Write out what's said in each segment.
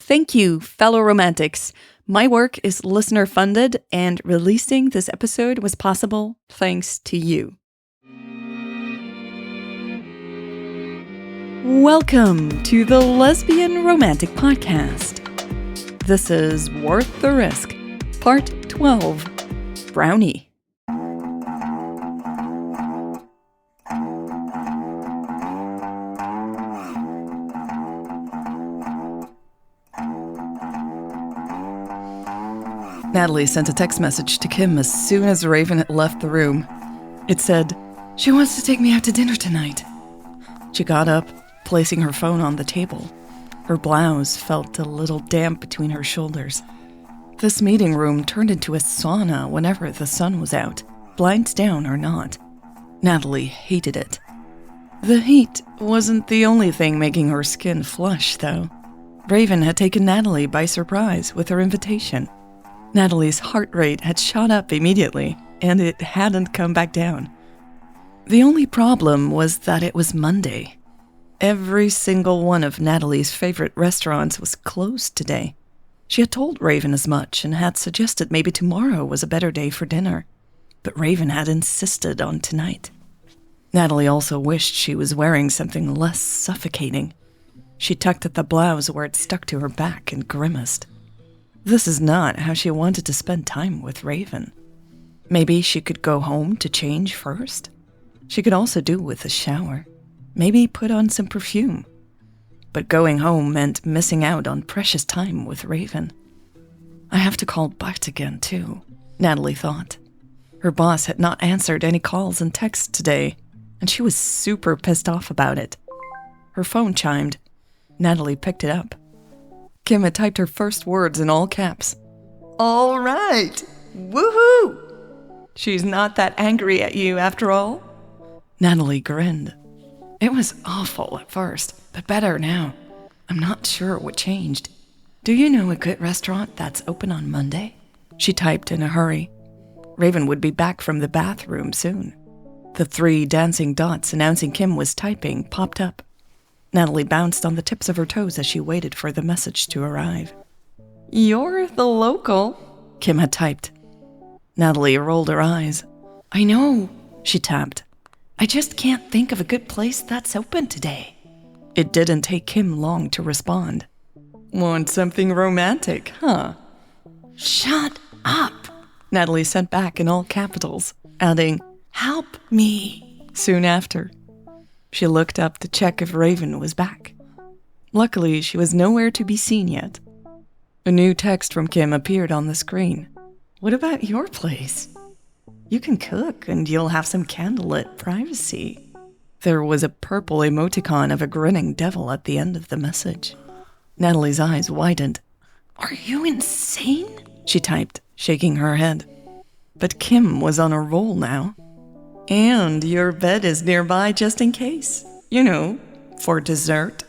Thank you, fellow romantics. My work is listener-funded, and releasing this episode was possible thanks to you. Welcome to the Lesbian Romantic Podcast. This is Worth the Risk, Part 12, Brownie. Nathalie sent a text message to Kim as soon as Raven had left the room. It said, "She wants to take me out to dinner tonight." She got up, placing her phone on the table. Her blouse felt a little damp between her shoulders. This meeting room turned into a sauna whenever the sun was out, blinds down or not. Nathalie hated it. The heat wasn't the only thing making her skin flush, though. Raven had taken Nathalie by surprise with her invitation. Nathalie's heart rate had shot up immediately, and it hadn't come back down. The only problem was that it was Monday. Every single one of Nathalie's favorite restaurants was closed today. She had told Raven as much and had suggested maybe tomorrow was a better day for dinner, but Raven had insisted on tonight. Nathalie also wished she was wearing something less suffocating. She tucked at the blouse where it stuck to her back and grimaced. This is not how she wanted to spend time with Raven. Maybe she could go home to change first? She could also do with a shower. Maybe put on some perfume. But going home meant missing out on precious time with Raven. I have to call Butt again, too, Nathalie thought. Her boss had not answered any calls and texts today, and she was super pissed off about it. Her phone chimed. Nathalie picked it up. Kim had typed her first words in all caps. "All right! Woohoo! She's not that angry at you after all?" Nathalie grinned. It was awful at first, but better now. I'm not sure what changed. "Do you know a good restaurant that's open on Monday?" She typed in a hurry. Raven would be back from the bathroom soon. The 3 dancing dots announcing Kim was typing popped up. Nathalie bounced on the tips of her toes as she waited for the message to arrive. "You're the local," Kim had typed. Nathalie rolled her eyes. "I know," she tapped. "I just can't think of a good place that's open today." It didn't take Kim long to respond. "Want something romantic, huh?" "Shut up," Nathalie sent back in all capitals, adding, "Help me," soon after. She looked up to check if Raven was back. Luckily, she was nowhere to be seen yet. A new text from Kim appeared on the screen. "What about your place? You can cook and you'll have some candlelit privacy." There was a purple emoticon of a grinning devil at the end of the message. Nathalie's eyes widened. "Are you insane?" she typed, shaking her head. But Kim was on a roll now. "And your bed is nearby just in case. You know, for dessert."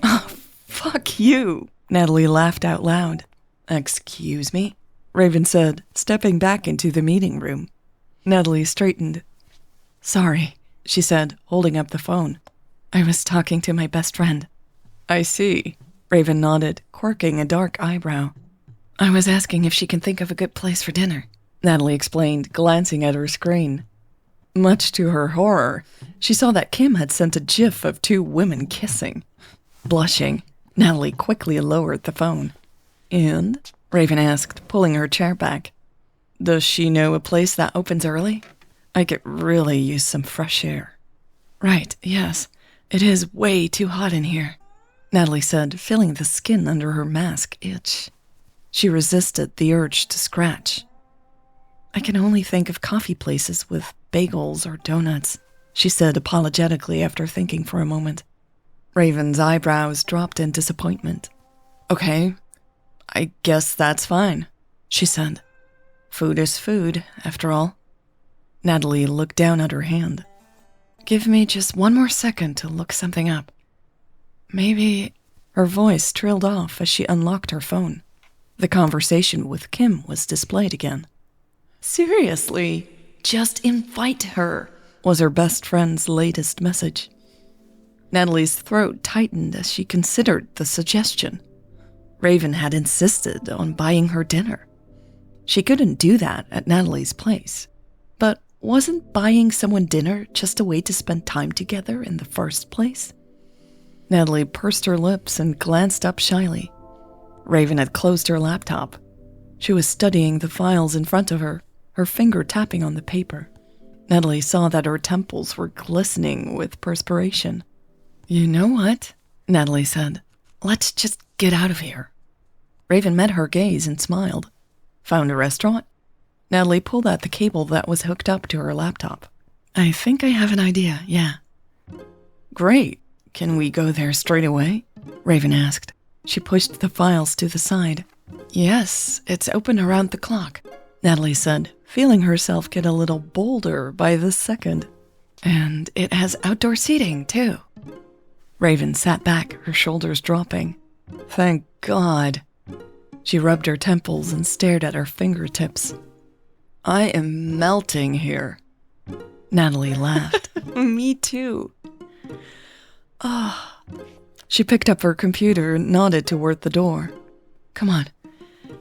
"Oh, fuck you," Nathalie laughed out loud. "Excuse me?" Raven said, stepping back into the meeting room. Nathalie straightened. "Sorry," she said, holding up the phone. "I was talking to my best friend." "I see," Raven nodded, quirking a dark eyebrow. "I was asking if she can think of a good place for dinner," Nathalie explained, glancing at her screen. Much to her horror, she saw that Kim had sent a gif of 2 women kissing. Blushing, Nathalie quickly lowered the phone. "And?" Raven asked, pulling her chair back. "Does she know a place that opens early? I could really use some fresh air." "Right, yes. It is way too hot in here," Nathalie said, feeling the skin under her mask itch. She resisted the urge to scratch. "I can only think of coffee places with bagels or donuts," she said apologetically after thinking for a moment. Raven's eyebrows dropped in disappointment. "Okay, I guess that's fine," she said. "Food is food, after all." Nathalie looked down at her hand. "Give me just one more second to look something up. Maybe..." Her voice trailed off as she unlocked her phone. The conversation with Kim was displayed again. "Seriously, just invite her," was her best friend's latest message. Nathalie's throat tightened as she considered the suggestion. Raven had insisted on buying her dinner. She couldn't do that at Nathalie's place. But wasn't buying someone dinner just a way to spend time together in the first place? Nathalie pursed her lips and glanced up shyly. Raven had closed her laptop. She was studying the files in front of her, her finger tapping on the paper. Nathalie saw that her temples were glistening with perspiration. "You know what?" Nathalie said. "Let's just get out of here." Raven met her gaze and smiled. "Found a restaurant?" Nathalie pulled out the cable that was hooked up to her laptop. "I think I have an idea, yeah." "Great. Can we go there straight away?" Raven asked. She pushed the files to the side. "Yes, it's open around the clock," Nathalie said, feeling herself get a little bolder by the second. "And it has outdoor seating, too." Raven sat back, her shoulders dropping. "Thank God." She rubbed her temples and stared at her fingertips. "I am melting here." Nathalie laughed. "Me too." Ah. She picked up her computer and nodded toward the door. "Come on.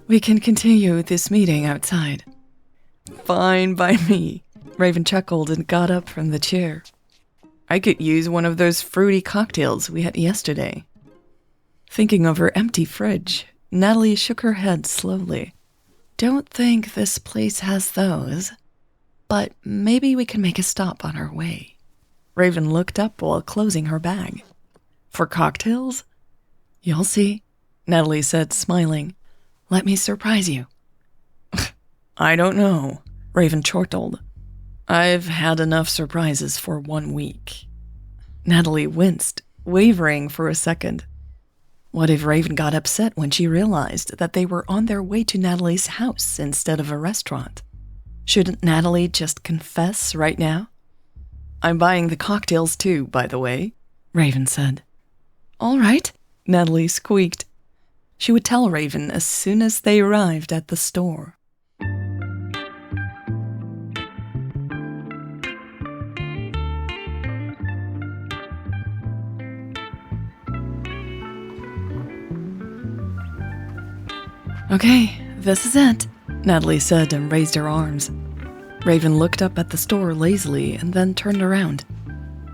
We can continue this meeting outside." "Fine by me." Raven chuckled and got up from the chair. "I could use one of those fruity cocktails we had yesterday." Thinking of her empty fridge, Nathalie shook her head slowly. "Don't think this place has those, but maybe we can make a stop on our way." Raven looked up while closing her bag. "For cocktails?" "You'll see," Nathalie said, smiling. "Let me surprise you." "I don't know," Raven chortled. "I've had enough surprises for 1 week." Nathalie winced, wavering for a second. What if Raven got upset when she realized that they were on their way to Nathalie's house instead of a restaurant? Shouldn't Nathalie just confess right now? "I'm buying the cocktails too, by the way," Raven said. "All right," Nathalie squeaked. She would tell Raven as soon as they arrived at the store. "Okay, this is it," Nathalie said and raised her arms. Raven looked up at the store lazily and then turned around.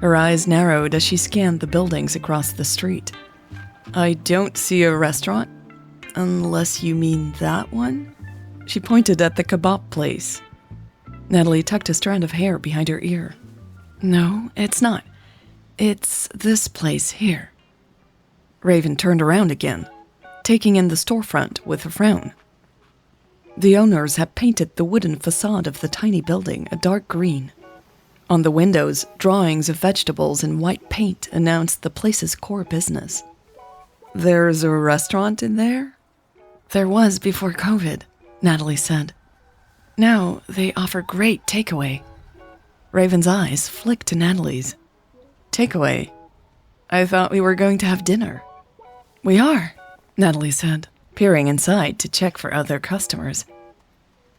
Her eyes narrowed as she scanned the buildings across the street. "I don't see a restaurant, unless you mean that one?" She pointed at the kebab place. Nathalie tucked a strand of hair behind her ear. "No, it's not. It's this place here." Raven turned around again, taking in the storefront with a frown. The owners had painted the wooden facade of the tiny building a dark green. On the windows, drawings of vegetables in white paint announced the place's core business. "There's a restaurant in there?" "There was before COVID," Nathalie said. "Now they offer great takeaway." Raven's eyes flicked to Nathalie's. "Takeaway? I thought we were going to have dinner." "We are," Nathalie said, peering inside to check for other customers.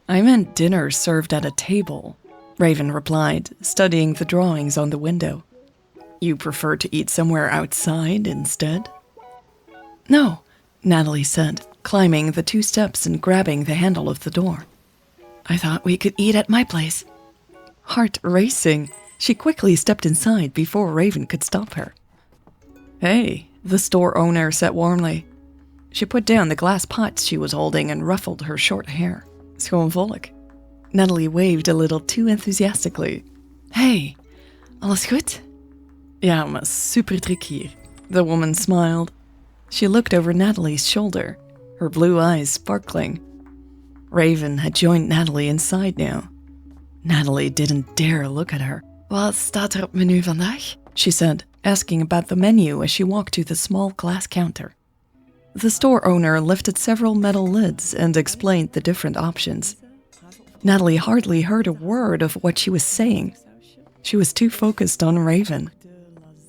"I meant dinner served at a table," Raven replied, studying the drawings on the window. "You prefer to eat somewhere outside instead?" "No," Nathalie said, climbing the 2 steps and grabbing the handle of the door. "I thought we could eat at my place." Heart racing, she quickly stepped inside before Raven could stop her. "Hey," the store owner said warmly. She put down the glass pots she was holding and ruffled her short hair. "Schoon volk." Nathalie waved a little too enthusiastically. "Hey, alles goed?" "Ja, maar super druk hier." The woman smiled. She looked over Nathalie's shoulder, her blue eyes sparkling. Raven had joined Nathalie inside now. Nathalie didn't dare look at her. "Wat staat er op menu vandaag?" she said, asking about the menu as she walked to the small glass counter. The store owner lifted several metal lids and explained the different options. Nathalie hardly heard a word of what she was saying. She was too focused on Raven.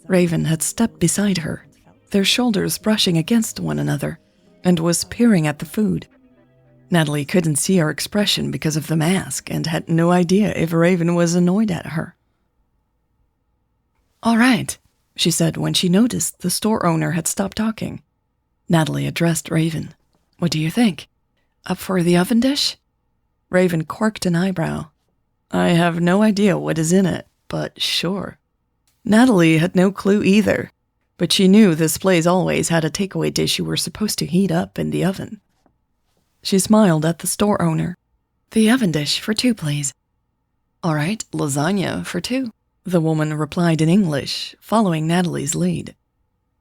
Raven had stepped beside her, their shoulders brushing against one another, and was peering at the food. Nathalie couldn't see her expression because of the mask and had no idea if Raven was annoyed at her. "All right," she said when she noticed the store owner had stopped talking. Nathalie addressed Raven. What do you think? Up for the oven dish? Raven quirked an eyebrow. I have no idea what is in it, but sure. Nathalie had no clue either, but she knew this place always had a takeaway dish you were supposed to heat up in the oven. She smiled at the store owner. The oven dish for 2, please. All right, lasagna for 2. The woman replied in English, following Nathalie's lead.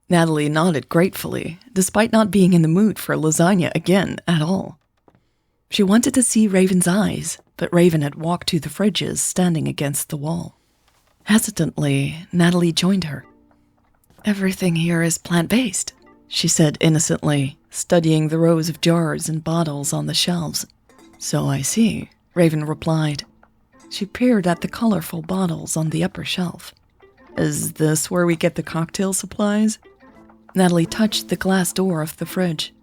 Nathalie nodded gratefully, despite not being in the mood for lasagna again at all. She wanted to see Raven's eyes, but Raven had walked to the fridges standing against the wall. Hesitantly, Nathalie joined her. Everything here is plant-based, she said innocently, studying the rows of jars and bottles on the shelves. So I see, Raven replied. She peered at the colorful bottles on the upper shelf. Is this where we get the cocktail supplies? Nathalie touched the glass door of the fridge.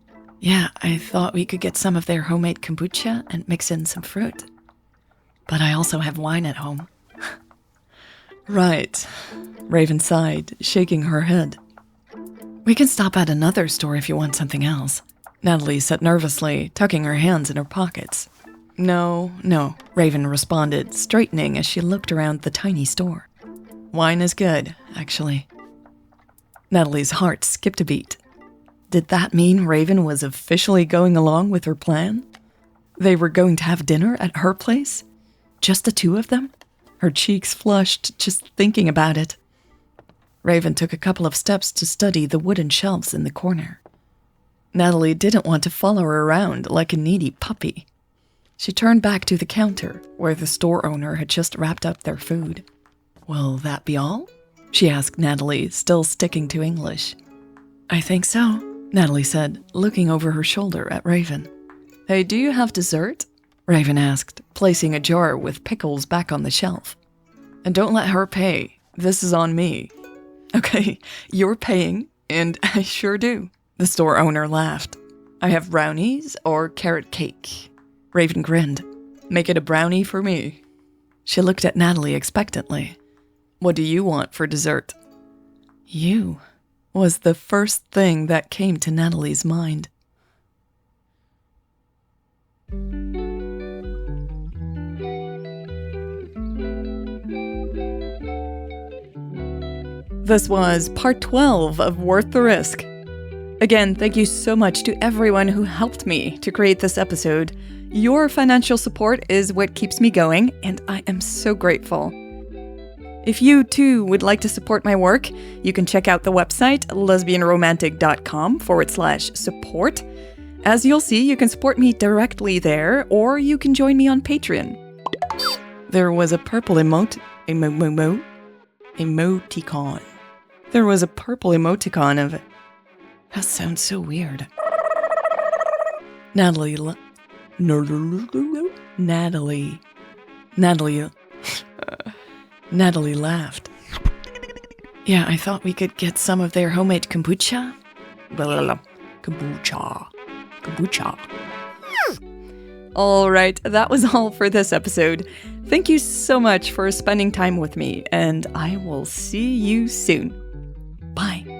Yeah, I thought we could get some of their homemade kombucha and mix in some fruit. But I also have wine at home. Right, Raven sighed, shaking her head. We can stop at another store if you want something else, Nathalie said nervously, tucking her hands in her pockets. No, Raven responded, straightening as she looked around the tiny store. Wine is good, actually. Nathalie's heart skipped a beat. Did that mean Raven was officially going along with her plan? They were going to have dinner at her place? Just the 2 of them? Her cheeks flushed just thinking about it. Raven took a couple of steps to study the wooden shelves in the corner. Nathalie didn't want to follow her around like a needy puppy. She turned back to the counter, where the store owner had just wrapped up their food. Will that be all? She asked Nathalie, still sticking to English. I think so, Nathalie said, looking over her shoulder at Raven. Hey, do you have dessert? Raven asked, placing a jar with pickles back on the shelf. And don't let her pay. This is on me. Okay, you're paying, and I sure do. The store owner laughed. I have brownies or carrot cake. Raven grinned. Make it a brownie for me. She looked at Nathalie expectantly. What do you want for dessert? You was the first thing that came to Nathalie's mind. This was part 12 of Worth the Risk. Again, thank you so much to everyone who helped me to create this episode. Your financial support is what keeps me going, and I am so grateful. If you, too, would like to support my work, you can check out the website lesbianromantic.com/support. As you'll see, you can support me directly there, or you can join me on Patreon. There was a purple emoticon. There was a purple emoticon of... That sounds so weird. Nathalie laughed. Yeah, I thought we could get some of their homemade kombucha. Kombucha. All right, that was all for this episode. Thank you so much for spending time with me, and I will see you soon. Bye.